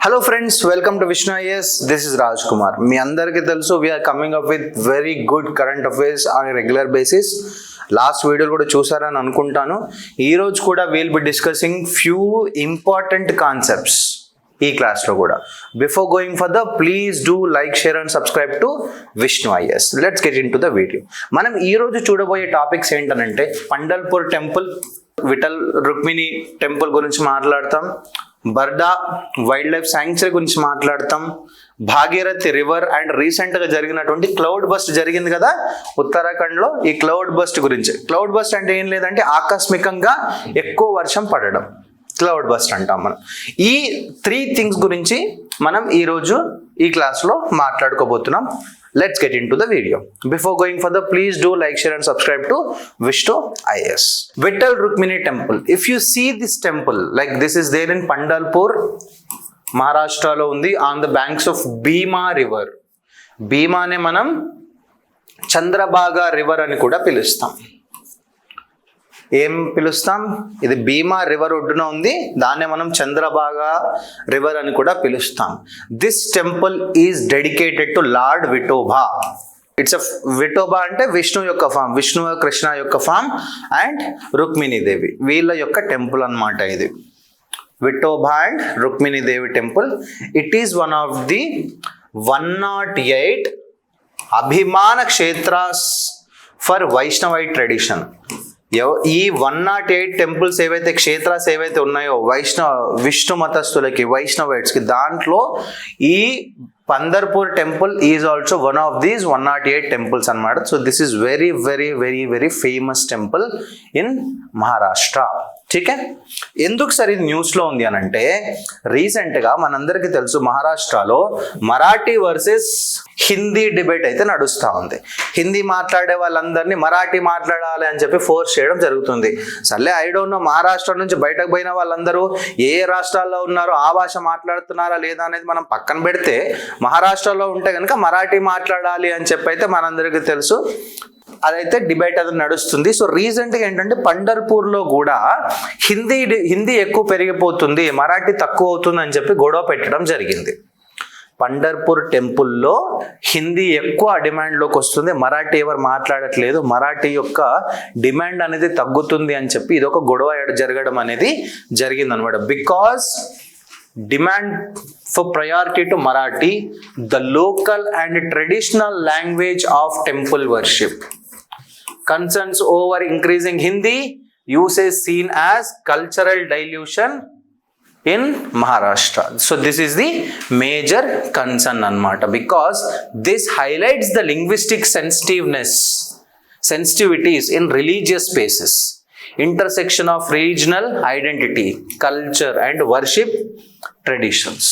Hello friends, welcome to Vishnu IAS. This is Raj Kumar. మీ అందరికీ తెలుసు we are coming up with very good current affairs on a regular basis. Last వీడియోలు కూడా చూసారని అనుకుంటాను. ఈ రోజు కూడా we'll be discussing few important concepts ఈ క్లాస్లో కూడా. Before going further please do like, share and subscribe to Vishnu is. Let's get in to the video. మనం ఈ రోజు చూడబోయే టాపిక్స్ ఏంటనంటే పండల్పూర్ టెంపుల్, విఠల్ రుక్మిణి టెంపుల్ గురించి మాట్లాడతాం, బర్డా వైల్డ్ లైఫ్ శాంక్చురీ గురించి మాట్లాడతాం, భాగీరథి రివర్ అండ్ రీసెంట్గా జరిగినటువంటి క్లౌడ్ బస్ట్ జరిగింది కదా ఉత్తరాఖండ్లో, ఈ క్లౌడ్ బస్ట్ గురించి. క్లౌడ్ బస్ట్ అంటే ఏం లేదంటే ఆకస్మికంగా ఎక్కువ వర్షం పడడం, క్లౌడ్ బస్ట్ అంటాం మనం. ఈ 3 థింగ్స్ గురించి మనం ఈరోజు ఈ క్లాస్లో మాట్లాడుకోబోతున్నాం. Let's get into the video. Before going further, please do like, share and subscribe to Vishnu IAS. Vittal Rukmini Temple. If you see this temple, like this is there in Pandalpur, Maharashtra lo undi, on the banks of Bhima river. Bhima ne manam Chandrabhaga river ani kuda pilustam. ఏం పిలుస్తాం? ఇది భీమా river ఒడ్డున ఉంది, దాన్నే మనం చంద్రభాగా river అని కూడా పిలుస్తాం. This temple is dedicated to lord Vithoba. It's Vithoba అంటే విష్ణు యొక్క ఫామ్, విష్ణు కృష్ణ యొక్క ఫామ్ అండ్ రుక్మిణీ దేవి వీళ్ళ యొక్క టెంపుల్ అన్నమాట ఇది. Vithoba and Rukmini Devi temple. It is one of the 108 అభిమాన క్షేత్రాస్ ఫర్ వైష్ణవైట్ ట్రెడిషన్. ఈ 108 టెంపుల్స్ ఏవైతే క్షేత్రాస్ ఏవైతే ఉన్నాయో విష్ణు మతస్థులకి, వైష్ణవైట్స్కి, దాంట్లో ఈ Pandharpur temple is also one of these 108 temples అన్నమాట. So this is very very very very famous temple in Maharashtra. ఠీకే, ఎందుకు సార్ ఇది న్యూస్లో ఉంది అని అంటే, రీసెంట్గా మనందరికీ తెలుసు మహారాష్ట్రలో మరాఠీ వర్సెస్ హిందీ డిబేట్ అయితే నడుస్తూ ఉంది. హిందీ మాట్లాడే వాళ్ళందరినీ మరాఠీ మాట్లాడాలి అని చెప్పి ఫోర్స్ చేయడం జరుగుతుంది. సర్లే, ఐ డోంట్ నో మహారాష్ట్ర నుంచి బయటకు పోయిన వాళ్ళందరూ ఏ రాష్ట్రాల్లో ఉన్నారో ఆ భాష మాట్లాడుతున్నారా లేదా అనేది మనం పక్కన పెడితే, మహారాష్ట్రలో ఉంటే కనుక మరాఠీ మాట్లాడాలి అని చెప్పి అయితే మనందరికీ తెలుసు. అదైతే డిబేట్ అది నడుస్తుంది. సో రీసెంట్గా ఏంటంటే పండర్పూర్లో కూడా హిందీ ఎక్కువ పెరిగిపోతుంది, మరాఠీ తక్కువ అవుతుంది అని చెప్పి గొడవ పెట్టడం జరిగింది. పండర్పూర్ టెంపుల్లో హిందీ ఎక్కువ డిమాండ్లోకి వస్తుంది, మరాఠీ ఎవరు మాట్లాడట్లేదు, మరాఠీ యొక్క డిమాండ్ అనేది తగ్గుతుంది అని చెప్పి ఇది ఒక గొడవ జరగడం అనేది జరిగింది అనమాట. Because demand for priority to Marathi, the local and traditional language of temple worship. Concerns over increasing Hindi usage seen as cultural dilution in Maharashtra. So this is the major concern anamata, because this highlights the linguistic sensitivities in religious spaces, intersection of regional identity, culture and worship traditions.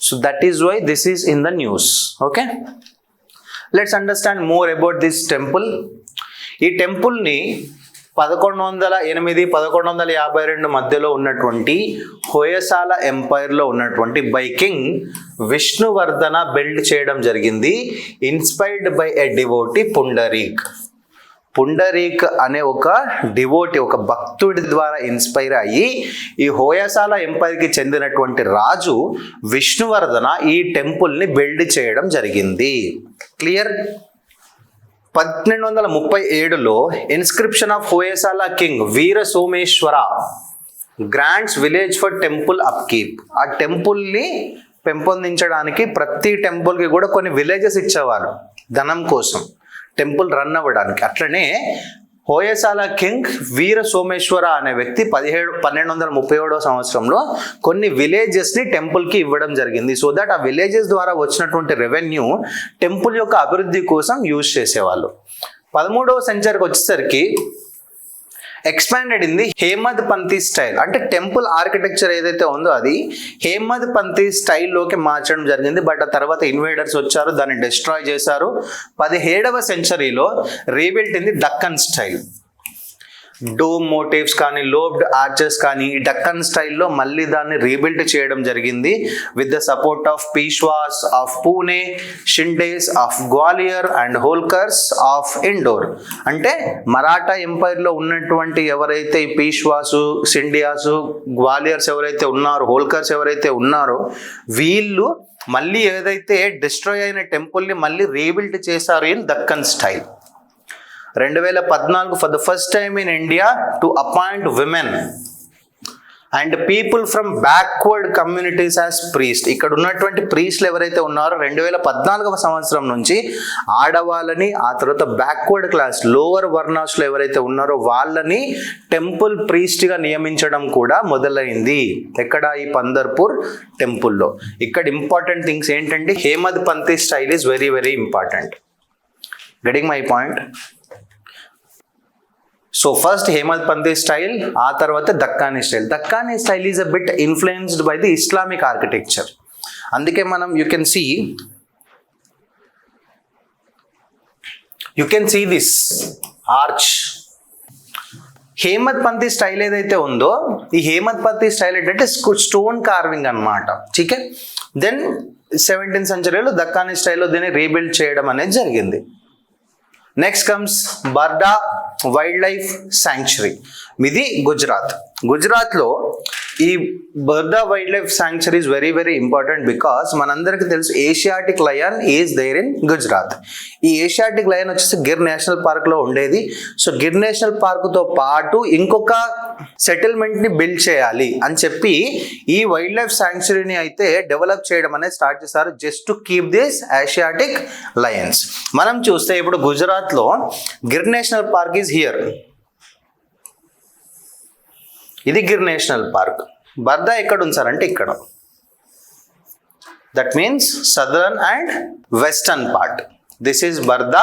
So that is why this is in the news. Okay, let's understand more about this temple. ఈ టెంపుల్ని 1108-1152 మధ్యలో ఉన్నటువంటి హోయసాల ఎంపైర్లో ఉన్నటువంటి by king Vishnuvardhana build చేయడం జరిగింది, inspired by a devotee Pundarik అనే ఒక devotee, ఒక భక్తుడి ద్వారా ఇన్స్పైర్ అయ్యి ఈ హోయసాల ఎంపైర్కి చెందినటువంటి రాజు విష్ణువర్ధన ఈ టెంపుల్ని బిల్డ్ చేయడం జరిగింది. క్లియర్? 1237లో inscription of Hoysala king Veera Someshwara grants village for temple upkeep. ఆ టెంపుల్ని పెంపొందించడానికి ప్రతి టెంపుల్కి కూడా కొన్ని విలేజెస్ ఇచ్చేవారు ధనం కోసం, టెంపుల్ రన్ అవ్వడానికి. అట్లనే హోయసాల కింగ్ వీర సోమేశ్వర అనే వ్యక్తి 1237 సంవత్సరంలో కొన్ని విలేజెస్ని టెంపుల్కి ఇవ్వడం జరిగింది. సో దట్ ఆ విలేజెస్ ద్వారా వచ్చినటువంటి రెవెన్యూ టెంపుల్ యొక్క అభివృద్ధి కోసం యూజ్ చేసేవాళ్ళు. 13వ సెంచరీకి వచ్చేసరికి ఎక్స్పాండెడ్ ఇన్ ది హేమద్ పంథీ స్టైల్, అంటే టెంపుల్ ఆర్కిటెక్చర్ ఏదైతే ఉందో అది హేమద్ పంథీ స్టైల్లోకి మార్చడం జరిగింది. బట్ ఆ తర్వాత ఇన్వేడర్స్ వచ్చారు, దాన్ని డిస్ట్రాయ్ చేశారు. 17వ సెంచరీలో rebuilt in the Deccan style. Dome motifs కానీ, లోబ్డ్ ఆర్చెస్ కానీ డక్కన్ స్టైల్లో మళ్ళీ దాన్ని రీబిల్డ్ చేయడం జరిగింది with the support of Peshwas of Pune, Shindes of Gwalior and Holkars of Indore. అంటే మరాఠా ఎంపైర్లో ఉన్నటువంటి ఎవరైతే ఈ పీష్వాసు, సిండియాసు, గ్వాలియర్స్ ఎవరైతే ఉన్నారో, హోల్కర్స్ ఎవరైతే ఉన్నారో వీళ్ళు మళ్ళీ ఏదైతే డిస్ట్రాయ్ అయిన టెంపుల్ని మళ్ళీ రీబిల్డ్ చేశారు in Deccan style. 2014 for the first time in India to appoint women and people from backward communities as priest. ఇక్కడ ఉన్నటువంటి ప్రీస్ట్లు ఎవరైతే ఉన్నారో 2014వ సంవత్సరం నుంచి ఆడవాళ్ళని, ఆ తర్వాత బ్యాక్వర్డ్ క్లాస్ లోవర్ వర్ణాస్లో ఎవరైతే ఉన్నారో వాళ్ళని టెంపుల్ ప్రీస్ట్గా నియమించడం కూడా మొదలైంది. ఎక్కడ? ఈ పందర్పూర్ టెంపుల్లో. ఇక్కడ ఇంపార్టెంట్ థింగ్స్ ఏంటంటే Hemadpanti style is very very important. Getting my point? So first Hemadpanti style, ఆ తర్వాత Deccani style. Deccani style is a bit influenced by the Islamic architecture. అందుకే మనం you can see this arch. Hemadpanti style ఏదైతే ఉందో ఈ Hemadpanti style ఏంటంటే stone carving అనమాట. Okay, then 17th సెంచరీలో దక్కానీ స్టైల్లో దీన్ని రీబిల్డ్ చేయడం అనేది జరిగింది. Next comes Barda wild life sanctuary. ఇది గుజరాత్లో ఈ Barda wild life sanctuary is very very important because మనందరికీ తెలుసు Asiatic lion is there in Gujarat. ఈ ఏషియాటిక్ లయన్ వచ్చేసి గిర్ నేషనల్ పార్క్లో ఉండేది. సో గిర్ నేషనల్ పార్క్తో పాటు ఇంకొక సెటిల్మెంట్ని బిల్డ్ చేయాలి అని చెప్పి ఈ వైల్డ్ లైఫ్ శాంక్చురీని అయితే డెవలప్ చేయడం అనేది స్టార్ట్ చేశారు just to keep this Asiatic Lions. మనం చూస్తే ఇప్పుడు గుజరాత్లో Gir national park is here. ఇది గిర్ నేషనల్ పార్క్. బర్దా ఎక్కడ ఉంచారంటే ఇక్కడ. That means southern and western part. This is Barda,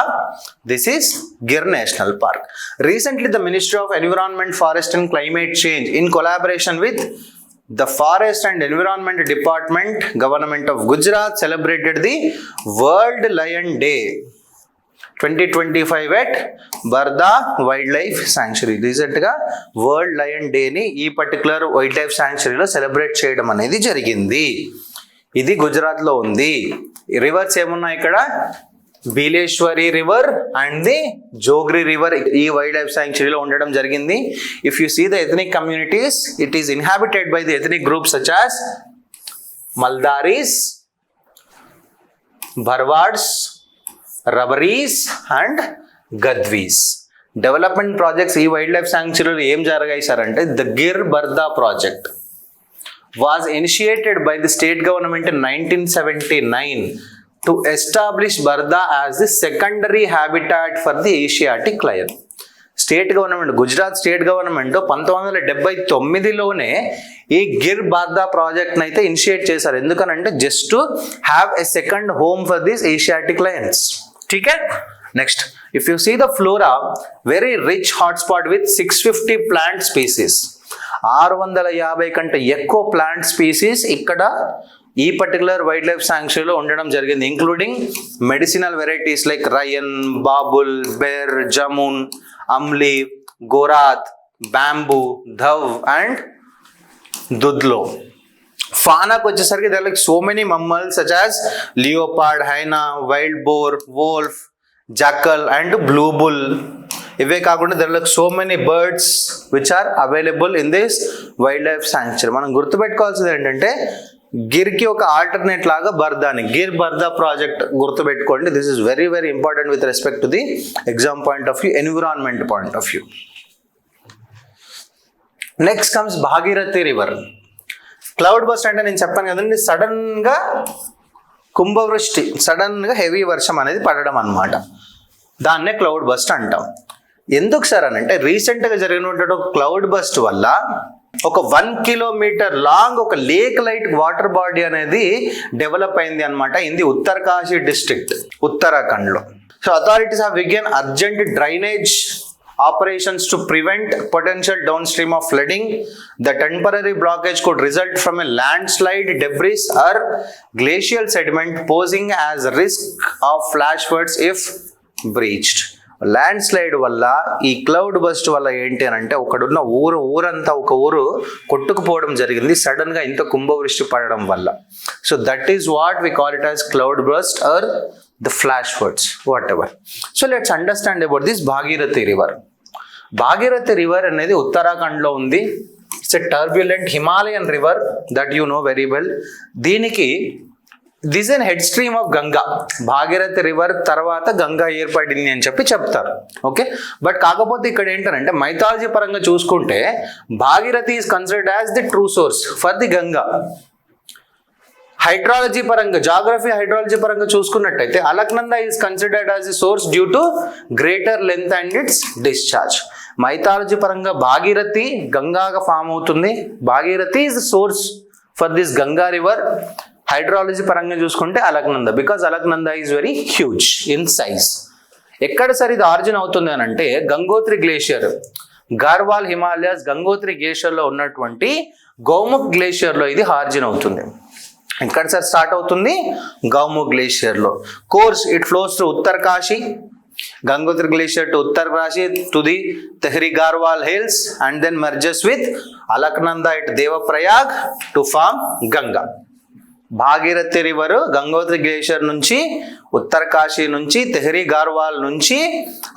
this is Gir National Park. Recently, the Ministry of Environment, Forest and Climate Change, in collaboration with the Forest and Environment Department, Government of Gujarat, celebrated the World Lion Day 2025 at Barda Wildlife Sanctuary. రీసెంట్గా world lion డేని ఈ particular wild life శాంక్చురీలో celebrate చేయడం అనేది జరిగింది. ఇది గుజరాత్లో ఉంది. రివర్స్ ఏమున్నాయి ఇక్కడ? Bileshwari river and the Jogri river ఈ వైల్డ్ లైఫ్ శాంక్చురీలో ఉండడం జరిగింది. If you see the ethnic communities, it is inhabited by the ethnic groups such as Maldharis, Bharwads, Rabaris and Gadhvis. Development projects ఈ వైల్డ్ లైఫ్ శాంక్చురీలో ఏం జరిగాయి సార్ అంటే the Gir Barda project was initiated by the state government in 1979 to establish Barda as the secondary habitat for the Asiatic lion. State government, Gujarat state government 1979లోనే ఈ గిర్ బార్దా ప్రాజెక్ట్ని అయితే initiate చేశారు. ఎందుకనంటే just to have a second home for this Asiatic lions. ठीक है. Next, if you see the flora, very rich hotspot with 650 plant species. 650 కంటే ఎక్కువ ప్లాంట్ స్పీసీస్ ఇక్కడ ఈ పర్టికులర్ వైల్డ్ లైఫ్ శాంక్చురీలో ఉండడం జరిగింది, including medicinal varieties like rayan, babul, ber, jamun, amli, gorad, bamboo, dhav and dudhlo. ఫానాకు వచ్చేసరికి there are like so many mammals such as leopard, hyena, wild boar, wolf, jackal and blue bull. ఇవే కాకుండా there are like so many birds which are available in this wildlife sanctuary. మనం గుర్తుపెట్టుకోవాల్సింది ఏంటంటే గిర్కి ఒక alternate లాగా బర్దాని, Gir Barda project గుర్తుపెట్టుకోండి. This is very very important with respect to the exam point of view, environment point of view. Next comes Bhagirathi river. Cloud bust అంటే నేను చెప్పాను కదండి, సడన్ గా కుంభవృష్టి, సడన్ గా హెవీ వర్షం అనేది పడడం అన్నమాట. దాన్నే క్లౌడ్ బస్ట్ అంటాం. ఎందుకు సార్ అని అంటే రీసెంట్ గా జరిగినటువంటి క్లౌడ్ బస్ట్ వల్ల ఒక 1 కిలోమీటర్ లాంగ్ ఒక లేక్ లైట్ వాటర్ బాడీ అనేది డెవలప్ అయింది అనమాట in the Uttarkashi district, Uttarakhand లో. So authorities have begun urgent drainage operations to prevent potential downstream of flooding. The temporary blockage could result from a landslide, debris or glacial sediment posing as risk of flash floods if breached. Land slide వల్ల ఈ cloud bust వల్ల ఏంటి అని అంటే ఒకడున్న ఊరంతా ఒక ఊరు కొట్టుకుపోవడం జరిగింది సడన్ గా ఇంత కుంభవృష్టి పడడం వల్ల. So that is what we call it as cloud burst or the flash floods whatever. So let's understand about this Bhagirathi river. Bhagirathi river అనేది ఉత్తరాఖండ్ లో ఉంది. It's a turbulent Himalayan river that you know very well. దీనికి this in head stream of Ganga. Bhagirathi river తర్వాత గంగా ఏర్పడింది అని చెప్తారు. Okay, but కాకపోతే ఇక్కడ ఏంటంటే మైథాలజీ పరంగా చూసుకుంటే Bhagirathi is considered as the true source for the Ganga. Hydrology పరంగా హైడ్రాలజీ పరంగా చూసుకున్నట్టయితే Alaknanda is considered as the source due to greater length and it's discharge. Mythology పరంగా భాగీరథి గంగాగా ఫామ్ అవుతుంది. Bhagirathi is the source for this Ganga river. Hydrology పరంగా చూసుకుంటే Alaknanda, because Alaknanda is very huge in size. ఎక్కడ sir ఇది origin అవుతుంది అని అంటే గంగోత్రి గ్లేషియర్, గార్వాల్ హిమాలయాస్ గంగోత్రి గ్లేషియర్ లో ఉన్నటువంటి గౌముఖ్ గ్లేషియర్ లో ఇది ఆరిజిన్ అవుతుంది. ఎక్కడ సార్ స్టార్ట్ అవుతుంది? గౌముఖ్ గ్లేషియర్ లో. Course it flows to Uttarkashi, Gangotri Glacier to Uttarkashi to the Tehri Garhwal Hills and then merges with Alaknanda at Devaprayag to form Ganga. Bhagirathi river Gangotri glacier నుంచి ఉత్తరకాశీ నుంచి తెహ్రీ గార్వాల్ నుంచి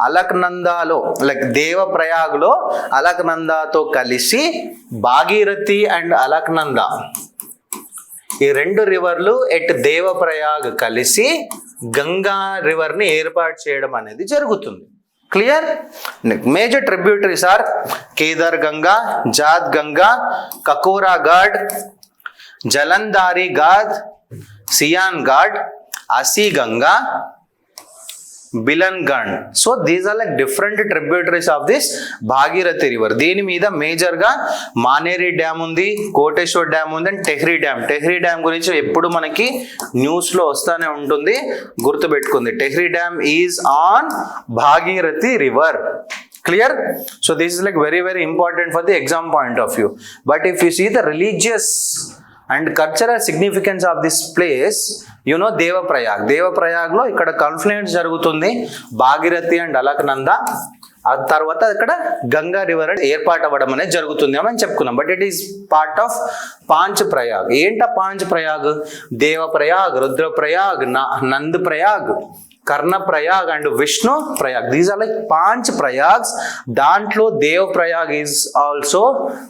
అలక్నందాలో లైక్ దేవప్రయాగ్లో అలక్నందాతో కలిసి భాగీరథి అండ్ అలక్నంద ఈ రెండు రివర్లు ఎట్ దేవప్రయాగ్ కలిసి గంగా రివర్ని ఏర్పాటు చేయడం అనేది జరుగుతుంది. Clear? Major tributaries are Kedar Ganga, Jad Ganga, Kakora Ghat, Jalandhari Ghat, Siyan Ghat, Asi Ganga, Bilan Gand. So these are like different tributaries of this Bhagirathi river. దీని మీద మేజర్ గా మానేరి డ్యామ్ ఉంది, కోటేశ్వర్ డ్యామ్ ఉంది and Tehri dam. Tehri dam గురించి ఎప్పుడు మనకి న్యూస్ లో వస్తానే ఉంటుంది, గుర్తుపెట్టుకుంది. Tehri dam is on Bhagirathi river. Clear? So this is like very very important for the exam point of view. But if you see the religious and cultural significance of this place, you know Devaprayag లో ఇక్కడ confluence జరుగుతుంది Bhagirathi and Alaknanda. ఆ తర్వాత ఇక్కడ Ganga river ఏర్పాటు అవ్వడం అనేది జరుగుతుంది అని చెప్పుకున్నాం. But it is part of Panch Prayag. ఏంట Panch Prayag? Devprayag, Rudraprayag, Nand Prayag, Karna Prayag and Vishnu Prayag. These are like Panch Prayags. దాంట్లో Dev Prayag is also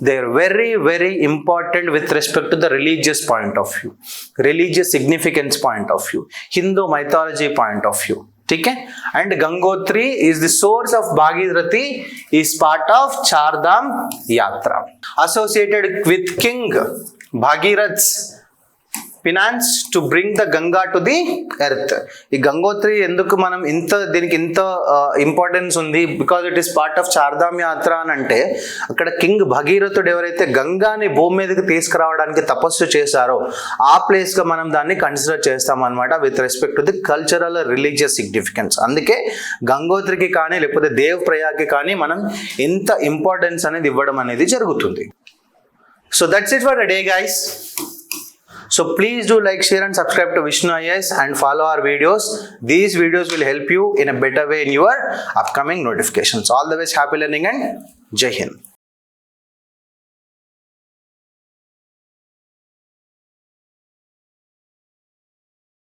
there very very important with respect to the religious point of view, religious significance point of view, Hindu mythology point of view. ठीक है. And Gangotri is the source of Bhagirathi, is part of Chardham Yatra, associated with King Bhagirath's finance to bring the Ganga to the earth. ఈ గంగోత్రి ఎందుకు మనం దీనికి ఇంత importance ఉంది? Because it is part of Char Dham yatra అని అంటే అక్కడ కింగ్ భగీరథుడు ఎవరైతే గంగాని భూమి మీదకి తీసుకురావడానికి తపస్సు చేశారో ఆ ప్లేస్ గా మనం దాన్ని కన్సిడర్ చేస్తాం అనమాట with respect to the cultural religious significance. అందుకే గంగోత్రికి కానీ లేకపోతే దేవ్ ప్రయాగ్కి కానీ మనం ఇంత ఇంపార్టెన్స్ అనేది ఇవ్వడం అనేది జరుగుతుంది. So that's it for the day guys. So please do like, share and subscribe to Vishnu IAS and follow our videos. These videos will help you in a better way in your upcoming notifications. All the best, happy learning and Jai Hind.